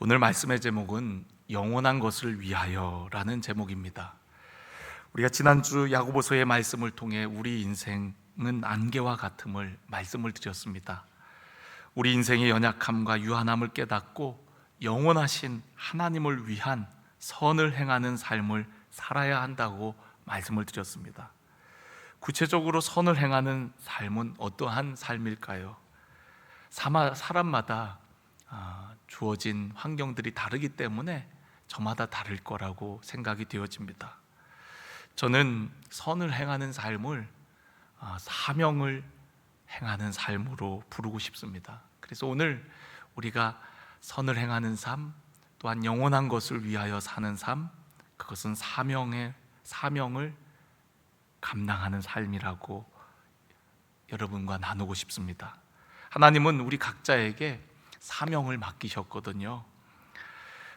오늘 말씀의 제목은 영원한 것을 위하여라는 제목입니다. 우리가 지난주 야고보서의 말씀을 통해 우리 인생은 안개와 같음을 말씀을 드렸습니다. 우리 인생의 연약함과 유한함을 깨닫고 영원하신 하나님을 위한 선을 행하는 삶을 살아야 한다고 말씀을 드렸습니다. 구체적으로 선을 행하는 삶은 어떠한 삶일까요? 사람마다 주어진 환경들이 다르기 때문에 저마다 다를 거라고 생각이 되어집니다. 저는 선을 행하는 삶을 사명을 행하는 삶으로 부르고 싶습니다. 그래서 오늘 우리가 선을 행하는 삶, 또한 영원한 것을 위하여 사는 삶, 그것은 사명을 감당하는 삶이라고 여러분과 나누고 싶습니다. 하나님은 우리 각자에게 사명을 맡기셨거든요.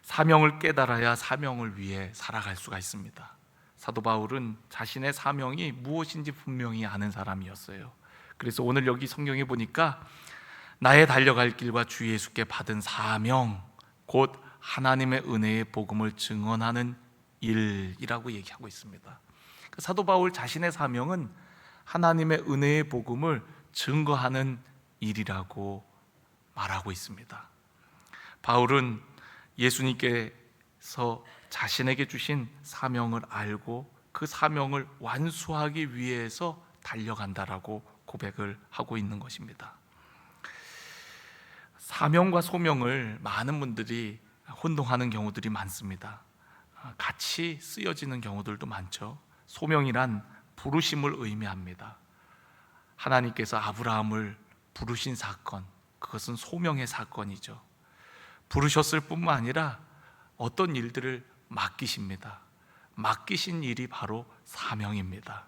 사명을 깨달아야 사명을 위해 살아갈 수가 있습니다. 사도 바울은 자신의 사명이 무엇인지 분명히 아는 사람이었어요. 그래서 오늘 여기 성경에 보니까 나의 달려갈 길과 주 예수께 받은 사명, 곧 하나님의 은혜의 복음을 증언하는 일이라고 얘기하고 있습니다. 사도 바울 자신의 사명은 하나님의 은혜의 복음을 증거하는 일이라고 말하고 있습니다. 바울은 예수님께서 자신에게 주신 사명을 알고 그 사명을 완수하기 위해서 달려간다라고 고백을 하고 있는 것입니다. 사명과 소명을 많은 분들이 혼동하는 경우들이 많습니다. 같이 쓰여지는 경우들도 많죠. 소명이란 부르심을 의미합니다. 하나님께서 아브라함을 부르신 사건, 그것은 소명의 사건이죠. 부르셨을 뿐만 아니라 어떤 일들을 맡기십니다. 맡기신 일이 바로 사명입니다.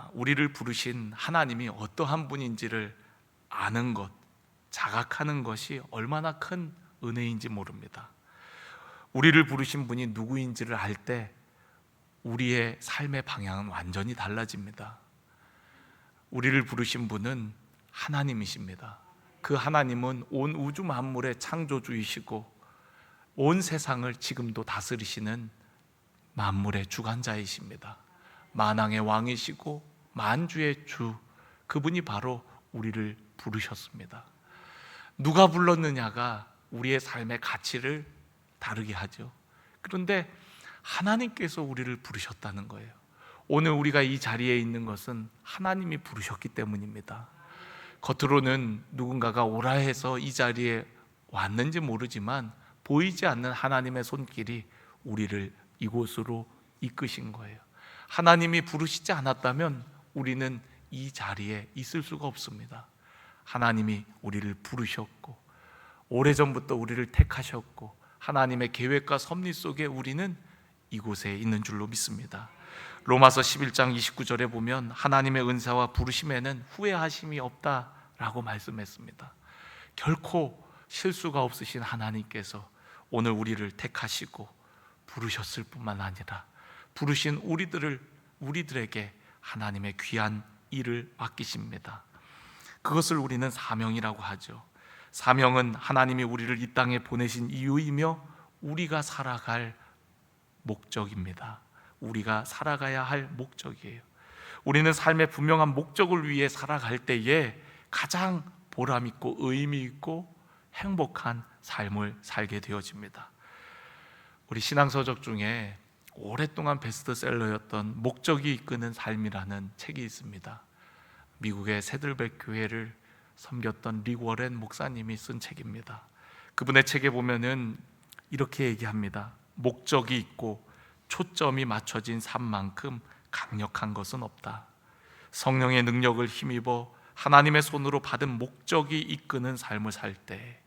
우리를 부르신 하나님이 어떠한 분인지를 아는 것, 자각하는 것이 얼마나 큰 은혜인지 모릅니다. 우리를 부르신 분이 누구인지를 알 때 우리의 삶의 방향은 완전히 달라집니다. 우리를 부르신 분은 하나님이십니다. 그 하나님은 온 우주 만물의 창조주이시고 온 세상을 지금도 다스리시는 만물의 주관자이십니다. 만왕의 왕이시고 만주의 주, 그분이 바로 우리를 부르셨습니다. 누가 불렀느냐가 우리의 삶의 가치를 다르게 하죠. 그런데 하나님께서 우리를 부르셨다는 거예요. 오늘 우리가 이 자리에 있는 것은 하나님이 부르셨기 때문입니다. 겉으로는 누군가가 오라 해서 이 자리에 왔는지 모르지만 보이지 않는 하나님의 손길이 우리를 이곳으로 이끄신 거예요. 하나님이 부르시지 않았다면 우리는 이 자리에 있을 수가 없습니다. 하나님이 우리를 부르셨고 오래전부터 우리를 택하셨고 하나님의 계획과 섭리 속에 우리는 이곳에 있는 줄로 믿습니다. 로마서 11장 29절에 보면 하나님의 은사와 부르심에는 후회하심이 없다라고 말씀했습니다. 결코 실수가 없으신 하나님께서 오늘 우리를 택하시고 부르셨을 뿐만 아니라 부르신 우리들에게 하나님의 귀한 일을 맡기십니다. 그것을 우리는 사명이라고 하죠. 사명은 하나님이 우리를 이 땅에 보내신 이유이며 우리가 살아갈 목적입니다. 우리가 살아가야 할 목적이에요. 우리는 삶의 분명한 목적을 위해 살아갈 때에 가장 보람 있고 의미 있고 행복한 삶을 살게 되어집니다. 우리 신앙서적 중에 오랫동안 베스트셀러였던 목적이 이끄는 삶이라는 책이 있습니다. 미국의 새들백 교회를 섬겼던 릭 워렌 목사님이 쓴 책입니다. 그분의 책에 보면은 이렇게 얘기합니다. 목적이 있고 초점이 맞춰진 삶만큼 강력한 것은 없다. 성령의 능력을 힘입어 하나님의 손으로 받은 목적이 이끄는 삶을 살 때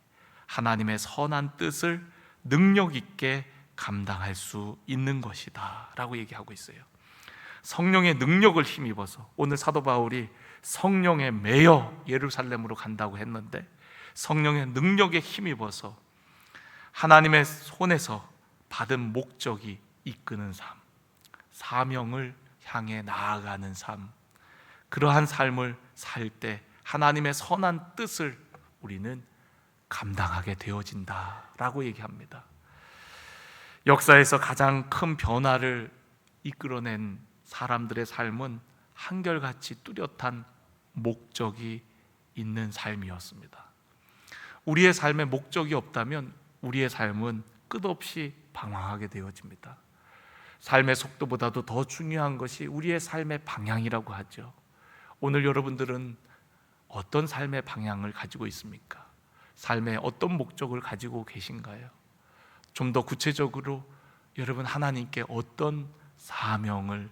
하나님의 선한 뜻을 능력 있게 감당할 수 있는 것이다 라고 얘기하고 있어요. 성령의 능력을 힘입어서, 오늘 사도 바울이 성령에 매여 예루살렘으로 간다고 했는데 성령의 능력에 힘입어서 하나님의 손에서 받은 목적이 이끄는 삶, 사명을 향해 나아가는 삶, 그러한 삶을 살 때 하나님의 선한 뜻을 우리는 감당하게 되어진다라고 얘기합니다. 역사에서 가장 큰 변화를 이끌어낸 사람들의 삶은 한결같이 뚜렷한 목적이 있는 삶이었습니다. 우리의 삶에 목적이 없다면 우리의 삶은 끝없이 방황하게 되어집니다. 삶의 속도보다도 더 중요한 것이 우리의 삶의 방향이라고 하죠. 오늘 여러분들은 어떤 삶의 방향을 가지고 있습니까? 삶에 어떤 목적을 가지고 계신가요? 좀 더 구체적으로 여러분 하나님께 어떤 사명을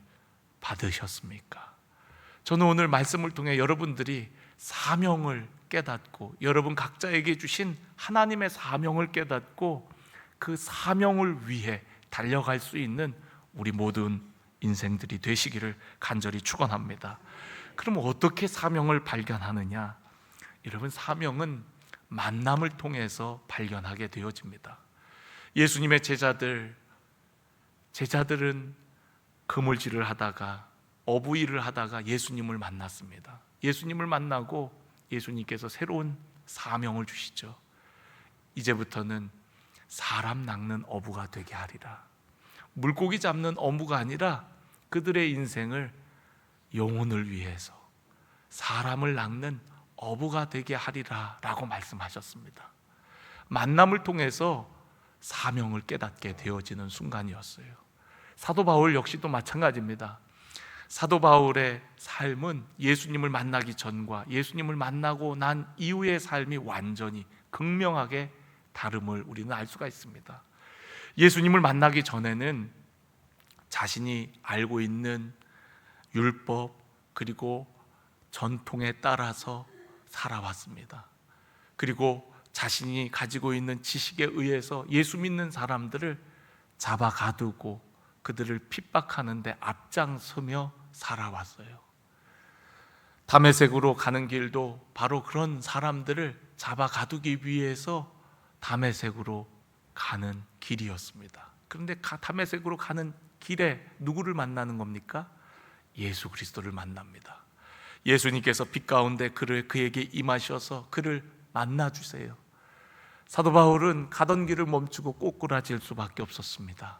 받으셨습니까? 저는 오늘 말씀을 통해 여러분들이 사명을 깨닫고 여러분 각자에게 주신 하나님의 사명을 깨닫고 그 사명을 위해 달려갈 수 있는 우리 모든 인생들이 되시기를 간절히 축원합니다. 그럼 어떻게 사명을 발견하느냐? 여러분, 사명은 만남을 통해서 발견하게 되어집니다. 예수님의 제자들은 그물질을 하다가 어부일을 하다가 예수님을 만났습니다. 예수님을 만나고 예수님께서 새로운 사명을 주시죠. 이제부터는 사람 낚는 어부가 되게 하리라. 물고기 잡는 어부가 아니라 그들의 인생을 영혼을 위해서 사람을 낚는 어부가 되게 하리라 라고 말씀하셨습니다. 만남을 통해서 사명을 깨닫게 되어지는 순간이었어요. 사도 바울 역시도 마찬가지입니다. 사도 바울의 삶은 예수님을 만나기 전과 예수님을 만나고 난 이후의 삶이 완전히 극명하게 다름을 우리는 알 수가 있습니다. 예수님을 만나기 전에는 자신이 알고 있는 율법 그리고 전통에 따라서 살아왔습니다. 그리고 자신이 가지고 있는 지식에 의해서 예수 믿는 사람들을 잡아 가두고 그들을 핍박하는 데 앞장서며 살아왔어요. 다메섹으로 가는 길도 바로 그런 사람들을 잡아 가두기 위해서 다메섹으로 가는 길이었습니다. 그런데 다메섹으로 가는 길에 누구를 만나는 겁니까? 예수 그리스도를 만납니다. 예수님께서 빛 가운데 그에게 임하셔서 그를 만나주세요. 사도 바울은 가던 길을 멈추고 꼬꾸라질 수밖에 없었습니다.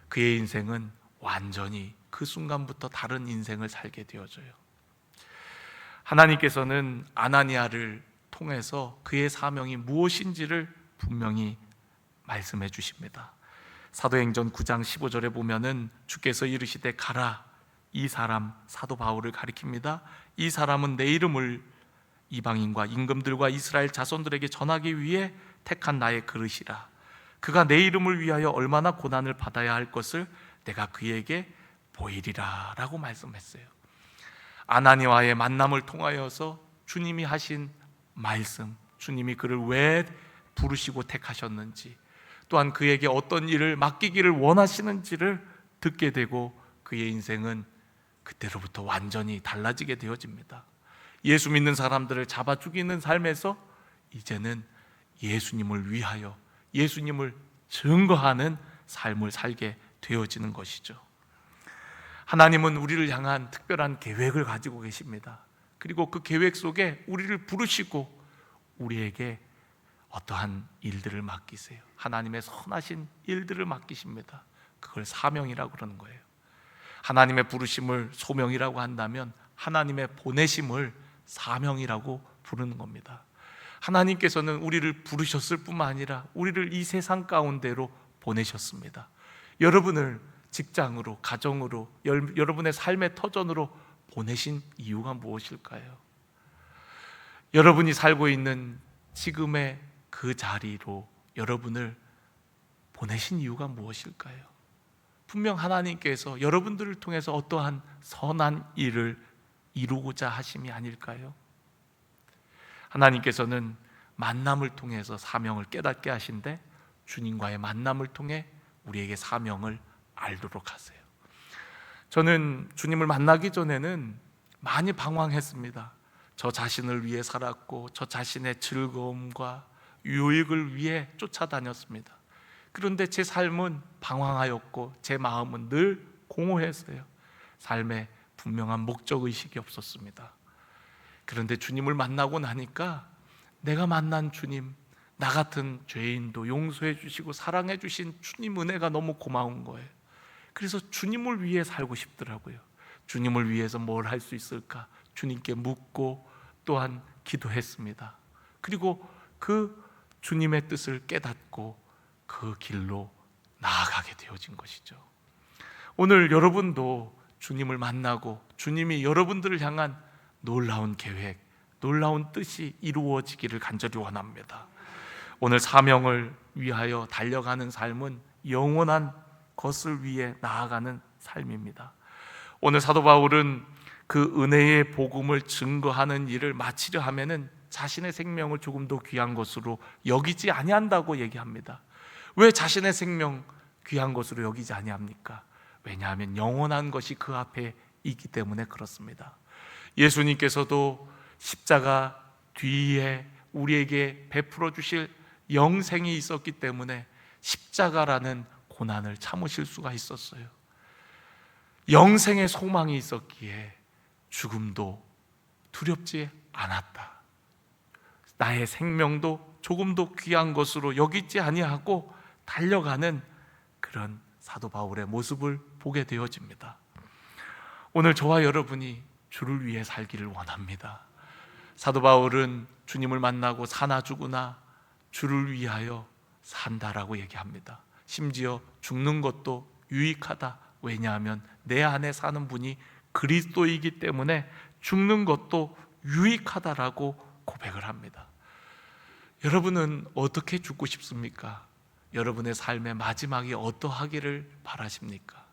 그의 인생은 완전히 그 순간부터 다른 인생을 살게 되어져요. 하나님께서는 아나니아를 통해서 그의 사명이 무엇인지를 분명히 말씀해 주십니다. 사도행전 9장 15절에 보면은 주께서 이르시되 가라. 이 사람, 사도 바울을 가리킵니다. 이 사람은 내 이름을 이방인과 임금들과 이스라엘 자손들에게 전하기 위해 택한 나의 그릇이라. 그가 내 이름을 위하여 얼마나 고난을 받아야 할 것을 내가 그에게 보이리라 라고 말씀했어요. 아나니아와의 만남을 통하여서 주님이 하신 말씀, 주님이 그를 왜 부르시고 택하셨는지, 또한 그에게 어떤 일을 맡기기를 원하시는지를 듣게 되고 그의 인생은 그때로부터 완전히 달라지게 되어집니다. 예수 믿는 사람들을 잡아 죽이는 삶에서 이제는 예수님을 위하여 예수님을 증거하는 삶을 살게 되어지는 것이죠. 하나님은 우리를 향한 특별한 계획을 가지고 계십니다. 그리고 그 계획 속에 우리를 부르시고 우리에게 어떠한 일들을 맡기세요. 하나님의 선하신 일들을 맡기십니다. 그걸 사명이라고 그러는 거예요. 하나님의 부르심을 소명이라고 한다면 하나님의 보내심을 사명이라고 부르는 겁니다. 하나님께서는 우리를 부르셨을 뿐만 아니라 우리를 이 세상 가운데로 보내셨습니다. 여러분을 직장으로, 가정으로, 여러분의 삶의 터전으로 보내신 이유가 무엇일까요? 여러분이 살고 있는 지금의 그 자리로 여러분을 보내신 이유가 무엇일까요? 분명 하나님께서 여러분들을 통해서 어떠한 선한 일을 이루고자 하심이 아닐까요? 하나님께서는 만남을 통해서 사명을 깨닫게 하신데 주님과의 만남을 통해 우리에게 사명을 알도록 하세요. 저는 주님을 만나기 전에는 많이 방황했습니다. 저 자신을 위해 살았고 저 자신의 즐거움과 유익을 위해 쫓아다녔습니다. 그런데 제 삶은 방황하였고 제 마음은 늘 공허했어요. 삶에 분명한 목적의식이 없었습니다. 그런데 주님을 만나고 나니까 내가 만난 주님, 나 같은 죄인도 용서해 주시고 사랑해 주신 주님 은혜가 너무 고마운 거예요. 그래서 주님을 위해 살고 싶더라고요. 주님을 위해서 뭘 할 수 있을까? 주님께 묻고 또한 기도했습니다. 그리고 그 주님의 뜻을 깨닫고 그 길로 나아가게 되어진 것이죠. 오늘 여러분도 주님을 만나고 주님이 여러분들을 향한 놀라운 계획, 놀라운 뜻이 이루어지기를 간절히 원합니다. 오늘 사명을 위하여 달려가는 삶은 영원한 것을 위해 나아가는 삶입니다. 오늘 사도 바울은 그 은혜의 복음을 증거하는 일을 마치려 하면은 자신의 생명을 조금 더 귀한 것으로 여기지 아니한다고 얘기합니다. 왜 자신의 생명 귀한 것으로 여기지 아니합니까? 왜냐하면 영원한 것이 그 앞에 있기 때문에 그렇습니다. 예수님께서도 십자가 뒤에 우리에게 베풀어 주실 영생이 있었기 때문에 십자가라는 고난을 참으실 수가 있었어요. 영생의 소망이 있었기에 죽음도 두렵지 않았다. 나의 생명도 조금도 귀한 것으로 여기지 아니하고 달려가는 그런 사도 바울의 모습을 보게 되어집니다. 오늘 저와 여러분이 주를 위해 살기를 원합니다. 사도 바울은 주님을 만나고 사나 죽으나 주를 위하여 산다라고 얘기합니다. 심지어 죽는 것도 유익하다. 왜냐하면 내 안에 사는 분이 그리스도이기 때문에 죽는 것도 유익하다라고 고백을 합니다. 여러분은 어떻게 죽고 싶습니까? 여러분의 삶의 마지막이 어떠하기를 바라십니까?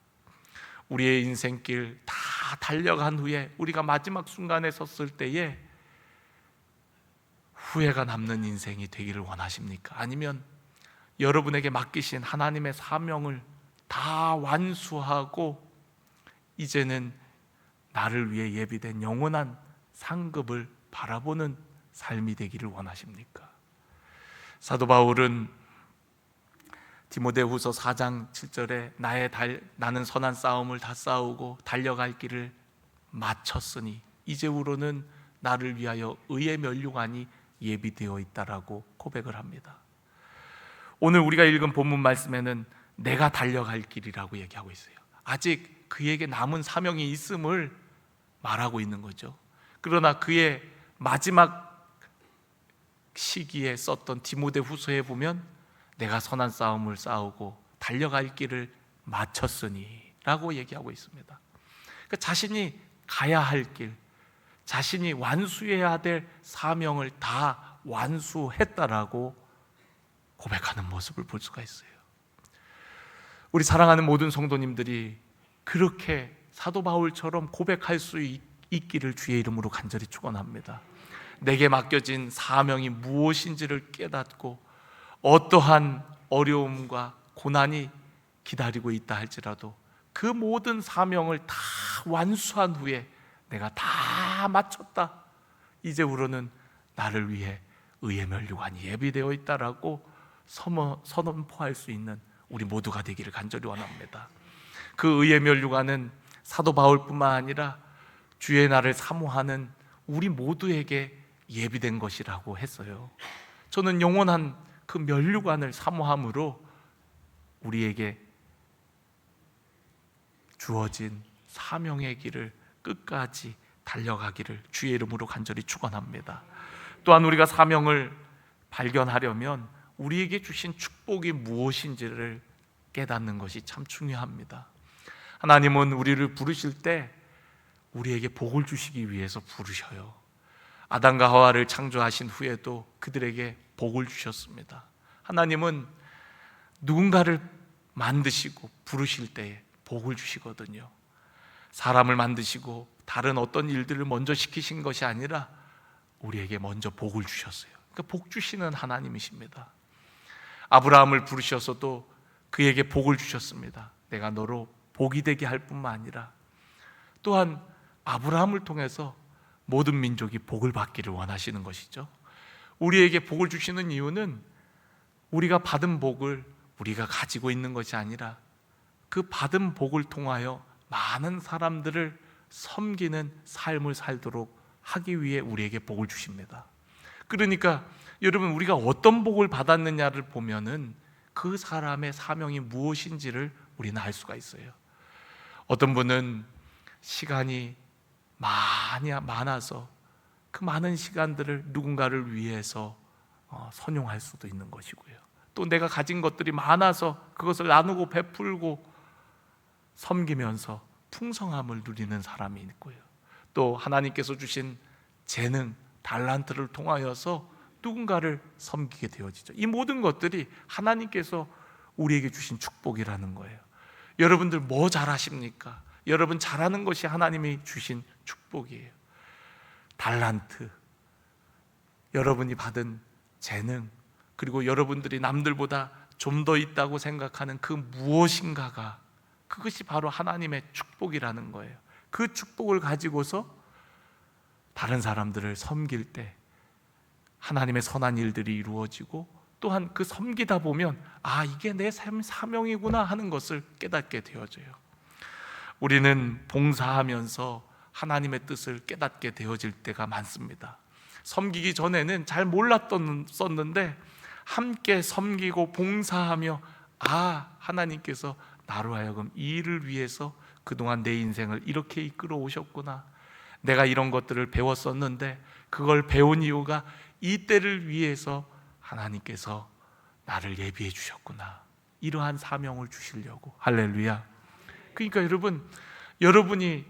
우리의 인생길 다 달려간 후에 우리가 마지막 순간에 섰을 때에 후회가 남는 인생이 되기를 원하십니까? 아니면 여러분에게 맡기신 하나님의 사명을 다 완수하고 이제는 나를 위해 예비된 영원한 상급을 바라보는 삶이 되기를 원하십니까? 사도 바울은 디모데후서 4장 7절에 나는 선한 싸움을 다 싸우고 달려갈 길을 마쳤으니 이제후로는 나를 위하여 의의 면류관이 예비되어 있다라고 고백을 합니다. 오늘 우리가 읽은 본문 말씀에는 내가 달려갈 길이라고 얘기하고 있어요. 아직 그에게 남은 사명이 있음을 말하고 있는 거죠. 그러나 그의 마지막 시기에 썼던 디모데후서에 보면 내가 선한 싸움을 싸우고 달려갈 길을 마쳤으니 라고 얘기하고 있습니다. 그러니까 자신이 가야 할 길, 자신이 완수해야 될 사명을 다 완수했다라고 고백하는 모습을 볼 수가 있어요. 우리 사랑하는 모든 성도님들이 그렇게 사도 바울처럼 고백할 수 있기를 주의 이름으로 간절히 축원합니다. 내게 맡겨진 사명이 무엇인지를 깨닫고 어떠한 어려움과 고난이 기다리고 있다 할지라도 그 모든 사명을 다 완수한 후에 내가 다 마쳤다, 이제후로는 나를 위해 의의 면류관이 예비되어 있다라고 선언포할 수 있는 우리 모두가 되기를 간절히 원합니다. 그 의의 면류관은 사도 바울뿐만 아니라 주의 날을 사모하는 우리 모두에게 예비된 것이라고 했어요. 저는 영원한 그 면류관을 사모함으로 우리에게 주어진 사명의 길을 끝까지 달려가기를 주의 이름으로 간절히 축원합니다. 또한 우리가 사명을 발견하려면 우리에게 주신 축복이 무엇인지를 깨닫는 것이 참 중요합니다. 하나님은 우리를 부르실 때 우리에게 복을 주시기 위해서 부르셔요. 아담과 하와를 창조하신 후에도 그들에게 복을 주셨습니다. 하나님은 누군가를 만드시고 부르실 때에 복을 주시거든요. 사람을 만드시고 다른 어떤 일들을 먼저 시키신 것이 아니라 우리에게 먼저 복을 주셨어요. 그러니까 복 주시는 하나님이십니다. 아브라함을 부르셔서도 그에게 복을 주셨습니다. 내가 너로 복이 되게 할 뿐만 아니라 또한 아브라함을 통해서 모든 민족이 복을 받기를 원하시는 것이죠. 우리에게 복을 주시는 이유는 우리가 받은 복을 우리가 가지고 있는 것이 아니라 그 받은 복을 통하여 많은 사람들을 섬기는 삶을 살도록 하기 위해 우리에게 복을 주십니다. 그러니까 여러분, 우리가 어떤 복을 받았느냐를 보면은 그 사람의 사명이 무엇인지를 우리는 알 수가 있어요. 어떤 분은 시간이 많아서 그 많은 시간들을 누군가를 위해서 선용할 수도 있는 것이고요. 또 내가 가진 것들이 많아서 그것을 나누고 베풀고 섬기면서 풍성함을 누리는 사람이 있고요. 또 하나님께서 주신 재능, 달란트를 통하여서 누군가를 섬기게 되어지죠. 이 모든 것들이 하나님께서 우리에게 주신 축복이라는 거예요. 여러분들 뭐 잘하십니까? 여러분 잘하는 것이 하나님이 주신 축복이에요. 달란트, 여러분이 받은 재능, 그리고 여러분들이 남들보다 좀 더 있다고 생각하는 그 무엇인가가, 그것이 바로 하나님의 축복이라는 거예요. 그 축복을 가지고서 다른 사람들을 섬길 때 하나님의 선한 일들이 이루어지고, 또한 그 섬기다 보면 이게 내 삶 사명이구나 하는 것을 깨닫게 되어져요. 우리는 봉사하면서 하나님의 뜻을 깨닫게 되어질 때가 많습니다. 섬기기 전에는 잘 몰랐었는데 함께 섬기고 봉사하며 하나님께서 나로 하여금 이 일을 위해서 그동안 내 인생을 이렇게 이끌어 오셨구나, 내가 이런 것들을 배웠었는데 그걸 배운 이유가 이 때를 위해서 하나님께서 나를 예비해 주셨구나, 이러한 사명을 주시려고. 할렐루야. 그러니까 여러분이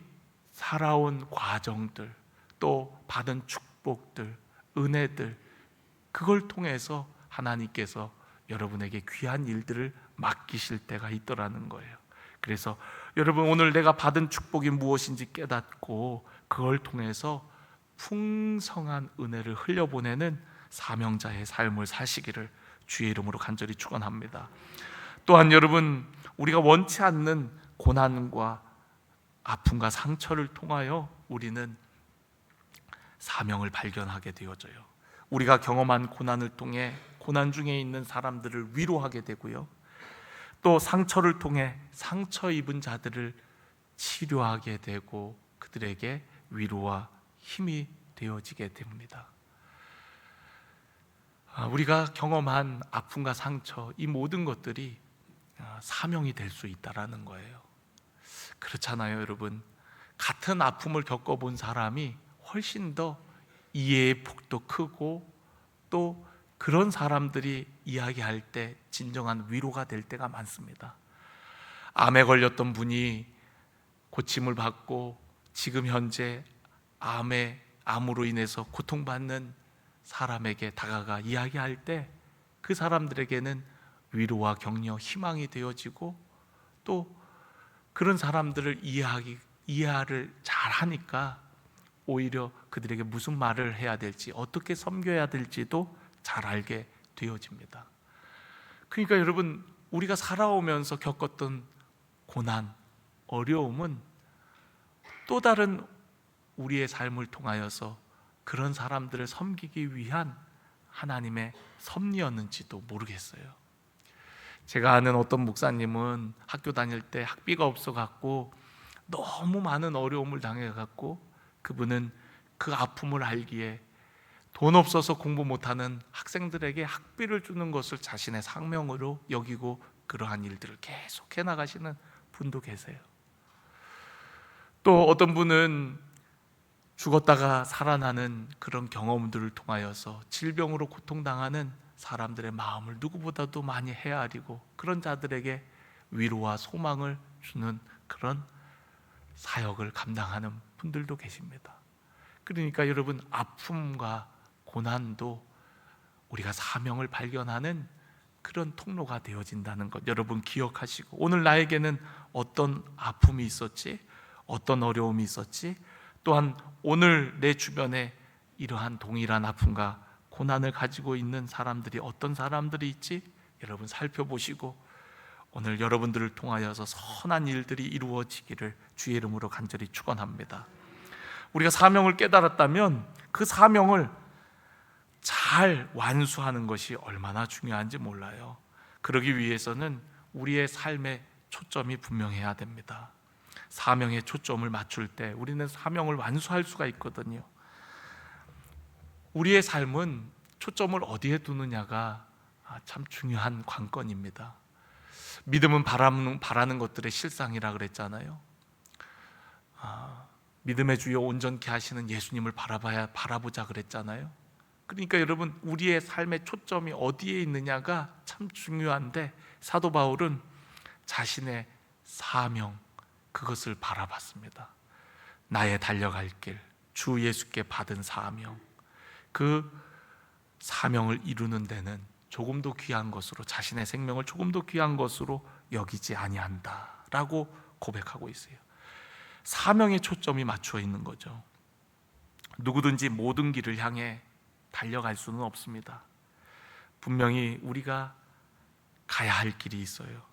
살아온 과정들, 또 받은 축복들, 은혜들, 그걸 통해서 하나님께서 여러분에게 귀한 일들을 맡기실 때가 있더라는 거예요. 그래서 여러분, 오늘 내가 받은 축복이 무엇인지 깨닫고 그걸 통해서 풍성한 은혜를 흘려보내는 사명자의 삶을 사시기를 주의 이름으로 간절히 축원합니다. 또한 여러분, 우리가 원치 않는 고난과 아픔과 상처를 통하여 우리는 사명을 발견하게 되어져요. 우리가 경험한 고난을 통해 고난 중에 있는 사람들을 위로하게 되고요, 또 상처를 통해 상처 입은 자들을 치료하게 되고 그들에게 위로와 힘이 되어지게 됩니다. 우리가 경험한 아픔과 상처, 이 모든 것들이 사명이 될 수 있다라는 거예요. 그렇잖아요, 여러분. 같은 아픔을 겪어본 사람이 훨씬 더 이해의 폭도 크고, 또 그런 사람들이 이야기할 때 진정한 위로가 될 때가 많습니다. 암에 걸렸던 분이 고침을 받고 지금 현재 암으로 인해서 고통받는 사람에게 다가가 이야기할 때 그 사람들에게는 위로와 격려, 희망이 되어지고, 또 그런 사람들을 이해를 잘 하니까 오히려 그들에게 무슨 말을 해야 될지, 어떻게 섬겨야 될지도 잘 알게 되어집니다. 그러니까 여러분, 우리가 살아오면서 겪었던 고난, 어려움은 또 다른 우리의 삶을 통하여서 그런 사람들을 섬기기 위한 하나님의 섭리였는지도 모르겠어요. 제가 아는 어떤 목사님은 학교 다닐 때 학비가 없어갖고 너무 많은 어려움을 당해갖고, 그분은 그 아픔을 알기에 돈 없어서 공부 못하는 학생들에게 학비를 주는 것을 자신의 사명으로 여기고 그러한 일들을 계속 해나가시는 분도 계세요. 또 어떤 분은 죽었다가 살아나는 그런 경험들을 통하여서 질병으로 고통당하는 사람들의 마음을 누구보다도 많이 헤아리고 그런 자들에게 위로와 소망을 주는 그런 사역을 감당하는 분들도 계십니다. 그러니까 여러분, 아픔과 고난도 우리가 사명을 발견하는 그런 통로가 되어진다는 것 여러분 기억하시고, 오늘 나에게는 어떤 아픔이 있었지, 어떤 어려움이 있었지, 또한 오늘 내 주변에 이러한 동일한 아픔과 고난을 가지고 있는 사람들이 어떤 사람들이 있지, 여러분 살펴보시고 오늘 여러분들을 통하여서 선한 일들이 이루어지기를 주의 이름으로 간절히 축원합니다. 우리가 사명을 깨달았다면 그 사명을 잘 완수하는 것이 얼마나 중요한지 몰라요. 그러기 위해서는 우리의 삶의 초점이 분명해야 됩니다. 사명에 초점을 맞출 때 우리는 사명을 완수할 수가 있거든요. 우리의 삶은 초점을 어디에 두느냐가 참 중요한 관건입니다. 믿음은 바라는 것들의 실상이라 그랬잖아요. 믿음의 주여 온전케 하시는 예수님을 바라보자 그랬잖아요. 그러니까 여러분, 우리의 삶의 초점이 어디에 있느냐가 참 중요한데, 사도 바울은 자신의 사명, 그것을 바라봤습니다. 나의 달려갈 길, 주 예수께 받은 사명, 그 사명을 이루는 데는 조금도 귀한 것으로, 자신의 생명을 조금도 귀한 것으로 여기지 아니한다라고 고백하고 있어요. 사명에 초점이 맞춰 있는 거죠. 누구든지 모든 길을 향해 달려갈 수는 없습니다. 분명히 우리가 가야 할 길이 있어요.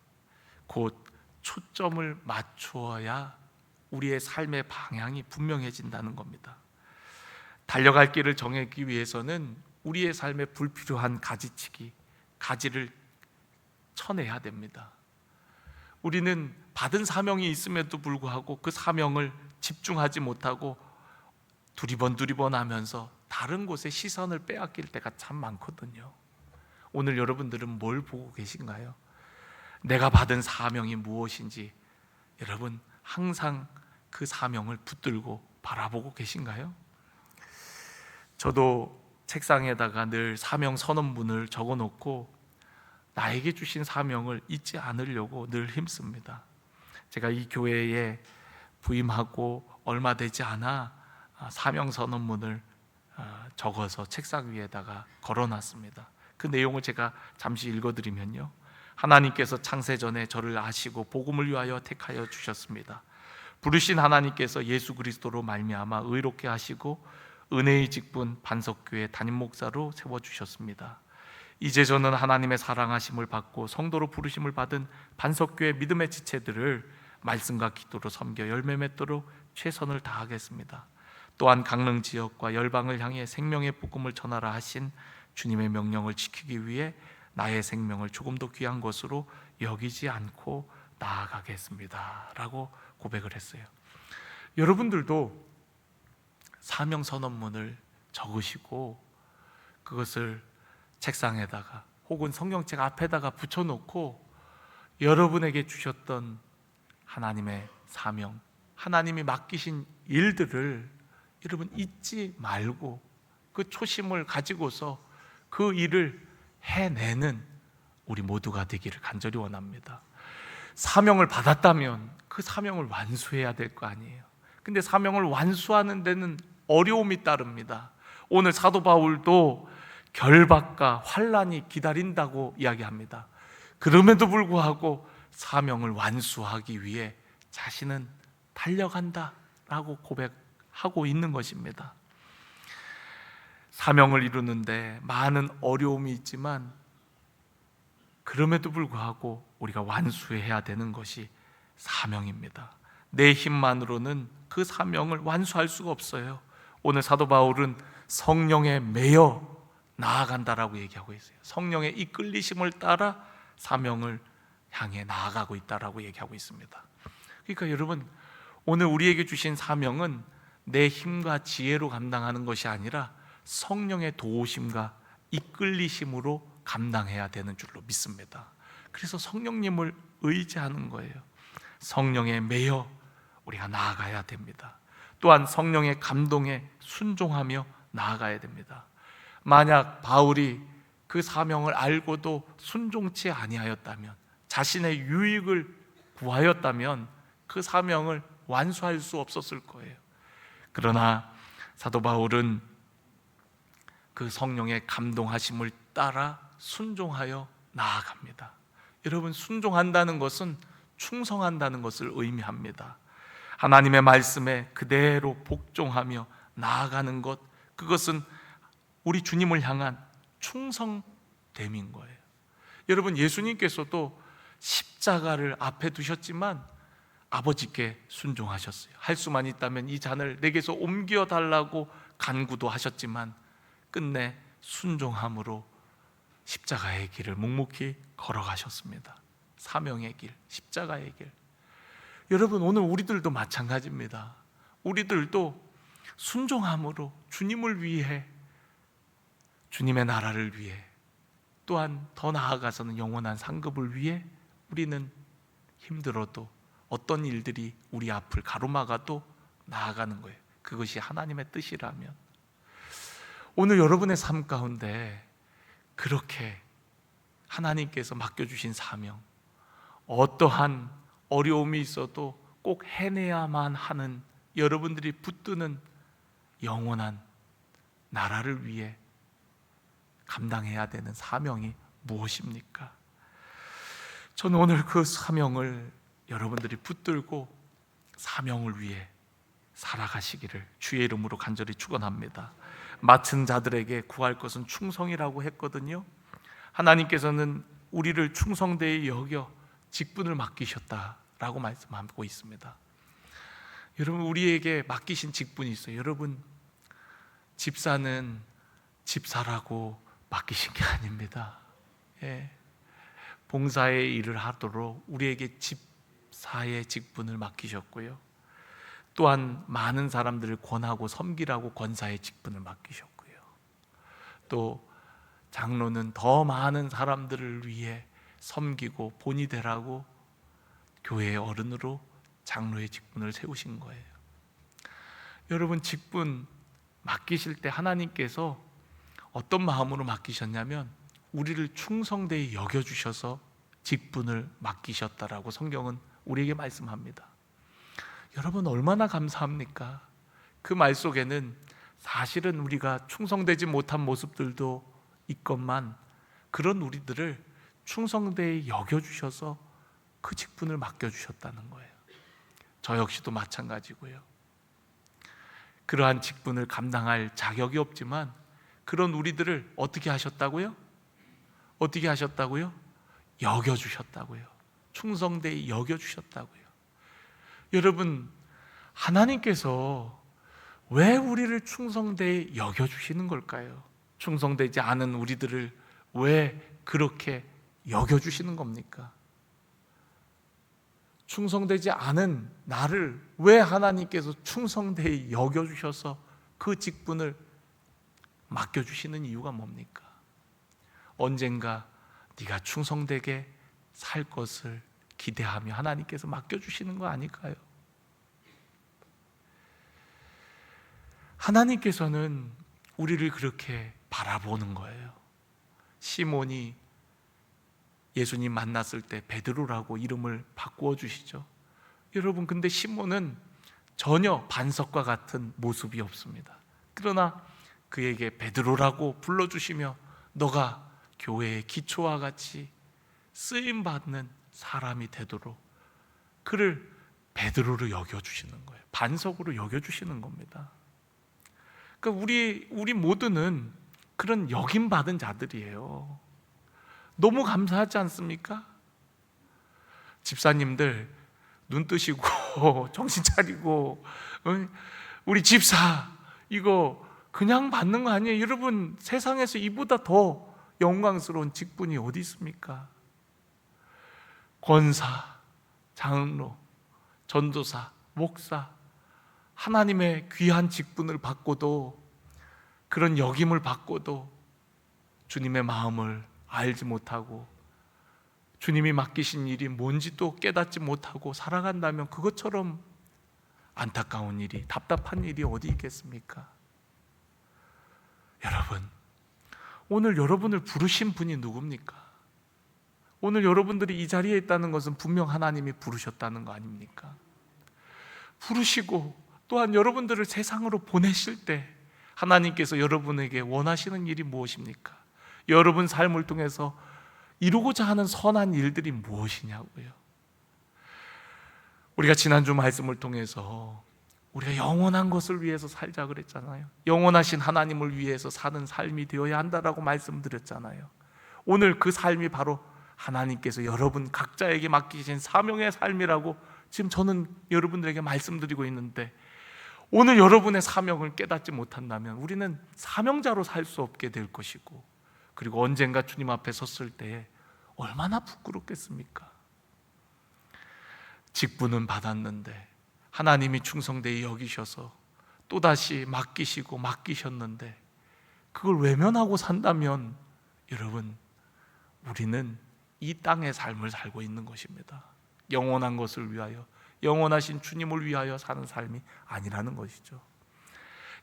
곧 초점을 맞추어야 우리의 삶의 방향이 분명해진다는 겁니다. 달려갈 길을 정하기 위해서는 우리의 삶에 불필요한 가지치기, 가지를 쳐내야 됩니다. 우리는 받은 사명이 있음에도 불구하고 그 사명을 집중하지 못하고 두리번 하면서 다른 곳에 시선을 빼앗길 때가 참 많거든요. 오늘 여러분들은 뭘 보고 계신가요? 내가 받은 사명이 무엇인지 여러분 항상 그 사명을 붙들고 바라보고 계신가요? 저도 책상에다가 늘 사명 선언문을 적어놓고 나에게 주신 사명을 잊지 않으려고 늘 힘씁니다. 제가 이 교회에 부임하고 얼마 되지 않아 사명 선언문을 적어서 책상 위에다가 걸어놨습니다. 그 내용을 제가 잠시 읽어드리면요, 하나님께서 창세전에 저를 아시고 복음을 위하여 택하여 주셨습니다. 부르신 하나님께서 예수 그리스도로 말미암아 의롭게 하시고 은혜의 직분 반석교회 담임 목사로 세워주셨습니다. 이제 저는 하나님의 사랑하심을 받고 성도로 부르심을 받은 반석교회 믿음의 지체들을 말씀과 기도로 섬겨 열매 맺도록 최선을 다하겠습니다. 또한 강릉 지역과 열방을 향해 생명의 복음을 전하라 하신 주님의 명령을 지키기 위해 나의 생명을 조금도 귀한 것으로 여기지 않고 나아가겠습니다 라고 고백을 했어요. 여러분들도 사명 선언문을 적으시고 그것을 책상에다가 혹은 성경책 앞에다가 붙여놓고 여러분에게 주셨던 하나님의 사명, 하나님이 맡기신 일들을 여러분 잊지 말고 그 초심을 가지고서 그 일을 해내는 우리 모두가 되기를 간절히 원합니다. 사명을 받았다면 그 사명을 완수해야 될 거 아니에요. 근데 사명을 완수하는 데는 어려움이 따릅니다. 오늘 사도 바울도 결박과 환난이 기다린다고 이야기합니다. 그럼에도 불구하고 사명을 완수하기 위해 자신은 달려간다라고 고백하고 있는 것입니다. 사명을 이루는데 많은 어려움이 있지만 그럼에도 불구하고 우리가 완수해야 되는 것이 사명입니다. 내 힘만으로는 그 사명을 완수할 수가 없어요. 오늘 사도 바울은 성령에 매여 나아간다라고 얘기하고 있어요. 성령의 이끌리심을 따라 사명을 향해 나아가고 있다라고 얘기하고 있습니다. 그러니까 여러분, 오늘 우리에게 주신 사명은 내 힘과 지혜로 감당하는 것이 아니라 성령의 도우심과 이끌리심으로 감당해야 되는 줄로 믿습니다. 그래서 성령님을 의지하는 거예요. 성령에 매여 우리가 나아가야 됩니다. 또한 성령의 감동에 순종하며 나아가야 됩니다. 만약 바울이 그 사명을 알고도 순종치 아니하였다면, 자신의 유익을 구하였다면 그 사명을 완수할 수 없었을 거예요. 그러나 사도 바울은 그 성령의 감동하심을 따라 순종하여 나아갑니다. 여러분, 순종한다는 것은 충성한다는 것을 의미합니다. 하나님의 말씀에 그대로 복종하며 나아가는 것, 그것은 우리 주님을 향한 충성됨인 거예요. 여러분, 예수님께서도 십자가를 앞에 두셨지만 아버지께 순종하셨어요. 할 수만 있다면 이 잔을 내게서 옮겨달라고 간구도 하셨지만 끝내 순종함으로 십자가의 길을 묵묵히 걸어가셨습니다. 사명의 길, 십자가의 길. 여러분, 오늘 우리들도 마찬가지입니다. 우리들도 순종함으로 주님을 위해 주님의 나라를 위해, 또한 더 나아가서는 영원한 상급을 위해 우리는 힘들어도 어떤 일들이 우리 앞을 가로막아도 나아가는 거예요. 그것이 하나님의 뜻이라면 오늘 여러분의 삶 가운데 그렇게 하나님께서 맡겨주신 사명, 어떠한 어려움이 있어도 꼭 해내야만 하는 여러분들이 붙드는 영원한 나라를 위해 감당해야 되는 사명이 무엇입니까? 저는 오늘 그 사명을 여러분들이 붙들고 사명을 위해 살아가시기를 주의 이름으로 간절히 축원합니다. 맡은 자들에게 구할 것은 충성이라고 했거든요. 하나님께서는 우리를 충성되이 여겨 직분을 맡기셨다라고 말씀하고 있습니다. 여러분, 우리에게 맡기신 직분이 있어요. 여러분, 집사는 집사라고 맡기신 게 아닙니다. 예. 봉사의 일을 하도록 우리에게 집사의 직분을 맡기셨고요, 또한 많은 사람들을 권하고 섬기라고 권사의 직분을 맡기셨고요, 또 장로는 더 많은 사람들을 위해 섬기고 본이 되라고 교회의 어른으로 장로의 직분을 세우신 거예요. 여러분, 직분 맡기실 때 하나님께서 어떤 마음으로 맡기셨냐면 우리를 충성되이 여겨주셔서 직분을 맡기셨다라고 성경은 우리에게 말씀합니다. 여러분, 얼마나 감사합니까? 그 말 속에는 사실은 우리가 충성되지 못한 모습들도 있건만 그런 우리들을 충성되이 여겨주셔서 그 직분을 맡겨주셨다는 거예요. 저 역시도 마찬가지고요. 그러한 직분을 감당할 자격이 없지만 그런 우리들을 어떻게 하셨다고요? 어떻게 하셨다고요? 여겨주셨다고요. 충성되이 여겨주셨다고요. 여러분, 하나님께서 왜 우리를 충성되이 여겨주시는 걸까요? 충성되지 않은 우리들을 왜 그렇게 여겨주시는 겁니까? 충성되지 않은 나를 왜 하나님께서 충성되이 여겨주셔서 그 직분을 맡겨주시는 이유가 뭡니까? 언젠가 네가 충성되게 살 것을 기대하며 하나님께서 맡겨주시는 거 아닐까요? 하나님께서는 우리를 그렇게 바라보는 거예요. 시몬이 예수님 만났을 때 베드로라고 이름을 바꾸어 주시죠. 여러분, 근데 시몬은 전혀 반석과 같은 모습이 없습니다. 그러나 그에게 베드로라고 불러주시며 너가 교회의 기초와 같이 쓰임받는 사람이 되도록 그를 베드로로 여겨주시는 거예요. 반석으로 여겨주시는 겁니다. 그러니까 우리 모두는 그런 여김받은 자들이에요. 너무 감사하지 않습니까? 집사님들 눈 뜨시고 정신 차리고, 우리 집사 이거 그냥 받는 거 아니에요. 여러분, 세상에서 이보다 더 영광스러운 직분이 어디 있습니까? 권사, 장로, 전도사, 목사, 하나님의 귀한 직분을 받고도, 그런 역임을 받고도 주님의 마음을 알지 못하고 주님이 맡기신 일이 뭔지도 깨닫지 못하고 살아간다면 그것처럼 안타까운 일이, 답답한 일이 어디 있겠습니까? 여러분, 오늘 여러분을 부르신 분이 누굽니까? 오늘 여러분들이 이 자리에 있다는 것은 분명 하나님이 부르셨다는 거 아닙니까? 부르시고 또한 여러분들을 세상으로 보내실 때 하나님께서 여러분에게 원하시는 일이 무엇입니까? 여러분 삶을 통해서 이루고자 하는 선한 일들이 무엇이냐고요. 우리가 지난주 말씀을 통해서 우리가 영원한 것을 위해서 살자 그랬잖아요. 영원하신 하나님을 위해서 사는 삶이 되어야 한다라고 말씀드렸잖아요. 오늘 그 삶이 바로 하나님께서 여러분 각자에게 맡기신 사명의 삶이라고 지금 저는 여러분들에게 말씀드리고 있는데, 오늘 여러분의 사명을 깨닫지 못한다면 우리는 사명자로 살 수 없게 될 것이고, 그리고 언젠가 주님 앞에 섰을 때 얼마나 부끄럽겠습니까? 직분은 받았는데 하나님이 충성되이 여기셔서 또다시 맡기시고 맡기셨는데 그걸 외면하고 산다면 여러분, 우리는 이 땅의 삶을 살고 있는 것입니다. 영원한 것을 위하여, 영원하신 주님을 위하여 사는 삶이 아니라는 것이죠.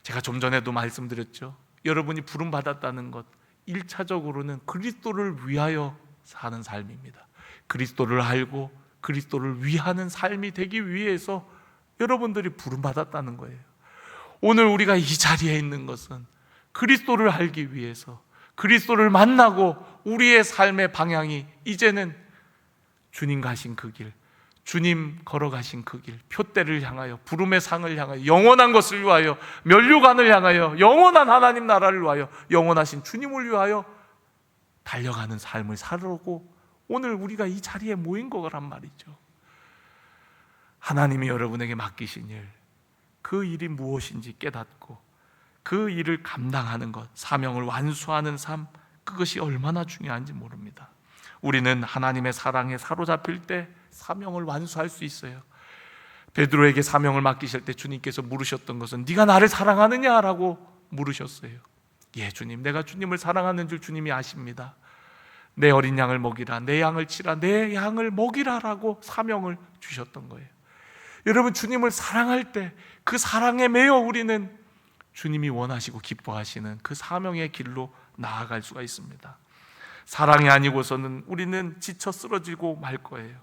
제가 좀 전에도 말씀드렸죠. 여러분이 부름받았다는 것, 1차적으로는 그리스도를 위하여 사는 삶입니다. 그리스도를 알고 그리스도를 위하는 삶이 되기 위해서 여러분들이 부름받았다는 거예요. 오늘 우리가 이 자리에 있는 것은 그리스도를 알기 위해서, 그리스도를 만나고 우리의 삶의 방향이 이제는 주님 가신 그 길, 주님 걸어가신 그 길, 표대를 향하여, 부름의 상을 향하여, 영원한 것을 위하여, 면류관을 향하여, 영원한 하나님 나라를 위하여, 영원하신 주님을 위하여 달려가는 삶을 살려고 오늘 우리가 이 자리에 모인 거란 말이죠. 하나님이 여러분에게 맡기신 일, 그 일이 무엇인지 깨닫고 그 일을 감당하는 것, 사명을 완수하는 삶, 그것이 얼마나 중요한지 모릅니다. 우리는 하나님의 사랑에 사로잡힐 때 사명을 완수할 수 있어요. 베드로에게 사명을 맡기실 때 주님께서 물으셨던 것은 네가 나를 사랑하느냐라고 물으셨어요. 예, 주님, 내가 주님을 사랑하는 줄 주님이 아십니다. 내 어린 양을 먹이라, 내 양을 치라, 내 양을 먹이라라고 사명을 주셨던 거예요. 여러분, 주님을 사랑할 때 그 사랑에 매여 우리는 주님이 원하시고 기뻐하시는 그 사명의 길로 나아갈 수가 있습니다. 사랑이 아니고서는 우리는 지쳐 쓰러지고 말 거예요.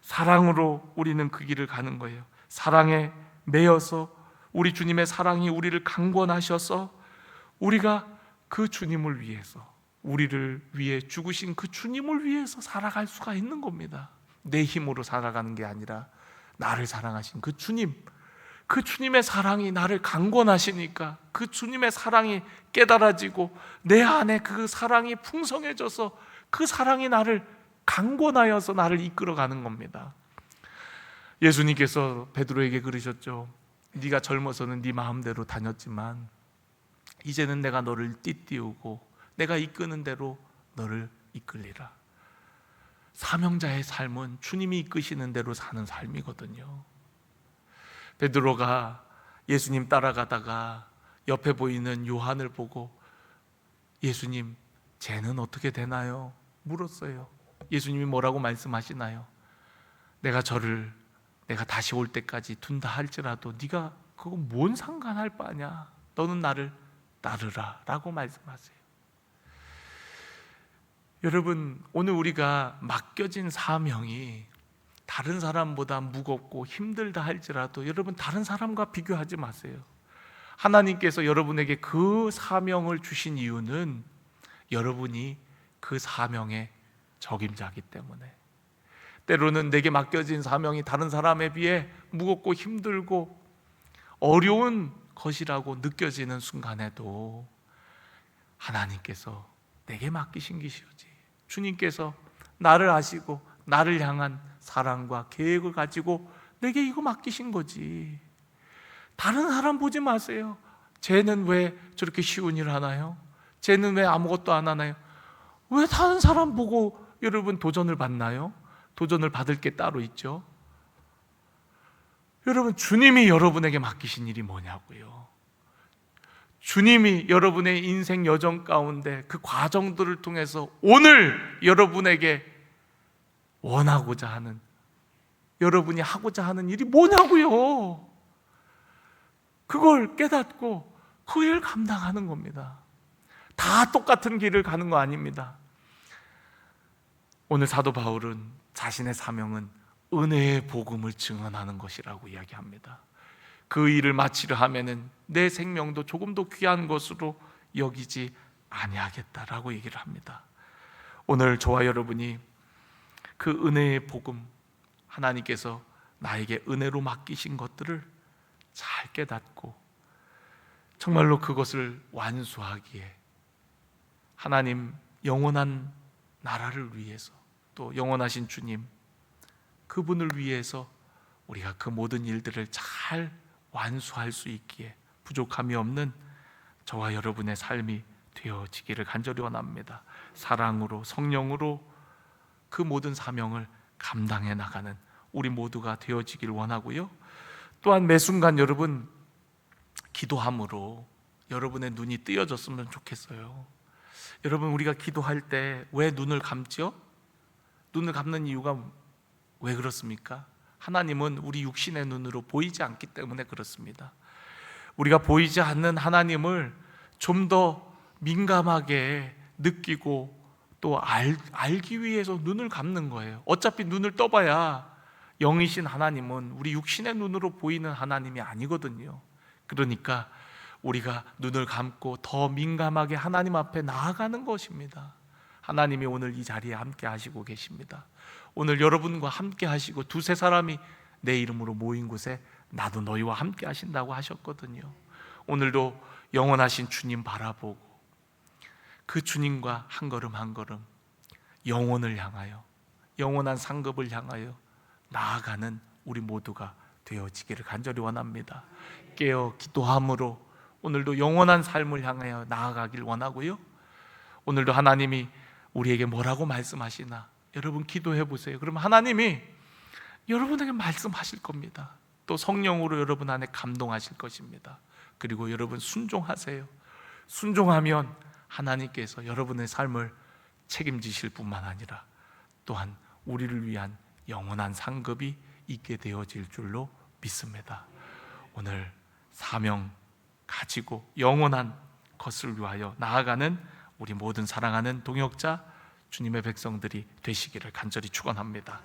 사랑으로 우리는 그 길을 가는 거예요. 사랑에 매여서 우리 주님의 사랑이 우리를 강권하셔서 우리가 그 주님을 위해서, 우리를 위해 죽으신 그 주님을 위해서 살아갈 수가 있는 겁니다. 내 힘으로 살아가는 게 아니라 나를 사랑하신 그 주님, 그 주님의 사랑이 나를 강권하시니까 그 주님의 사랑이 깨달아지고 내 안에 그 사랑이 풍성해져서 그 사랑이 나를 강권하여서 나를 이끌어가는 겁니다. 예수님께서 베드로에게 그러셨죠. 네가 젊어서는 네 마음대로 다녔지만 이제는 내가 너를 띠띠우고 내가 이끄는 대로 너를 이끌리라. 사명자의 삶은 주님이 이끄시는 대로 사는 삶이거든요. 베드로가 예수님 따라가다가 옆에 보이는 요한을 보고 예수님, 쟤는 어떻게 되나요? 물었어요. 예수님이 뭐라고 말씀하시나요? 내가 다시 올 때까지 둔다 할지라도 네가 그거 뭔 상관할 바냐? 너는 나를 따르라 라고 말씀하세요. 여러분, 오늘 우리가 맡겨진 사명이 다른 사람보다 무겁고 힘들다 할지라도 여러분, 다른 사람과 비교하지 마세요. 하나님께서 여러분에게 그 사명을 주신 이유는 여러분이 그 사명의 적임자이기 때문에, 때로는 내게 맡겨진 사명이 다른 사람에 비해 무겁고 힘들고 어려운 것이라고 느껴지는 순간에도 하나님께서 내게 맡기신 것이오지, 주님께서 나를 아시고 나를 향한 사랑과 계획을 가지고 내게 이거 맡기신 거지. 다른 사람 보지 마세요. 쟤는 왜 저렇게 쉬운 일을 하나요? 쟤는 왜 아무것도 안 하나요? 왜 다른 사람 보고 여러분 도전을 받나요? 도전을 받을 게 따로 있죠. 여러분, 주님이 여러분에게 맡기신 일이 뭐냐고요. 주님이 여러분의 인생 여정 가운데 그 과정들을 통해서 오늘 여러분에게 원하고자 하는, 여러분이 하고자 하는 일이 뭐냐고요. 그걸 깨닫고 그 일 감당하는 겁니다. 다 똑같은 길을 가는 거 아닙니다. 오늘 사도 바울은 자신의 사명은 은혜의 복음을 증언하는 것이라고 이야기합니다. 그 일을 마치려 하면은 내 생명도 조금 더 귀한 것으로 여기지 아니하겠다라고 얘기를 합니다. 오늘 저와 여러분이 그 은혜의 복음, 하나님께서 나에게 은혜로 맡기신 것들을 잘 깨닫고 정말로 그것을 완수하기에 하나님 영원한 나라를 위해서, 또 영원하신 주님 그분을 위해서 우리가 그 모든 일들을 잘 완수할 수 있기에 부족함이 없는 저와 여러분의 삶이 되어지기를 간절히 원합니다. 사랑으로, 성령으로 그 모든 사명을 감당해 나가는 우리 모두가 되어지길 원하고요. 또한 매 순간 여러분 기도함으로 여러분의 눈이 뜨여졌으면 좋겠어요. 여러분, 우리가 기도할 때 왜 눈을 감죠? 눈을 감는 이유가 왜 그렇습니까? 하나님은 우리 육신의 눈으로 보이지 않기 때문에 그렇습니다. 우리가 보이지 않는 하나님을 좀 더 민감하게 느끼고 또 알기 위해서 눈을 감는 거예요. 어차피 눈을 떠봐야 영이신 하나님은 우리 육신의 눈으로 보이는 하나님이 아니거든요. 그러니까 우리가 눈을 감고 더 민감하게 하나님 앞에 나아가는 것입니다. 하나님이 오늘 이 자리에 함께 하시고 계십니다. 오늘 여러분과 함께 하시고 두세 사람이 내 이름으로 모인 곳에 나도 너희와 함께 하신다고 하셨거든요. 오늘도 영원하신 주님 바라보고 그 주님과 한 걸음 한 걸음 영혼을 향하여, 영원한 상급을 향하여 나아가는 우리 모두가 되어지기를 간절히 원합니다. 깨어 기도함으로 오늘도 영원한 삶을 향하여 나아가길 원하고요, 오늘도 하나님이 우리에게 뭐라고 말씀하시나 여러분 기도해 보세요. 그러면 하나님이 여러분에게 말씀하실 겁니다. 또 성령으로 여러분 안에 감동하실 것입니다. 그리고 여러분 순종하세요. 순종하면 하나님께서 여러분의 삶을 책임지실 뿐만 아니라 또한 우리를 위한 영원한 상급이 있게 되어질 줄로 믿습니다. 오늘 사명 가지고 영원한 것을 위하여 나아가는 우리 모든 사랑하는 동역자 주님의 백성들이 되시기를 간절히 축원합니다.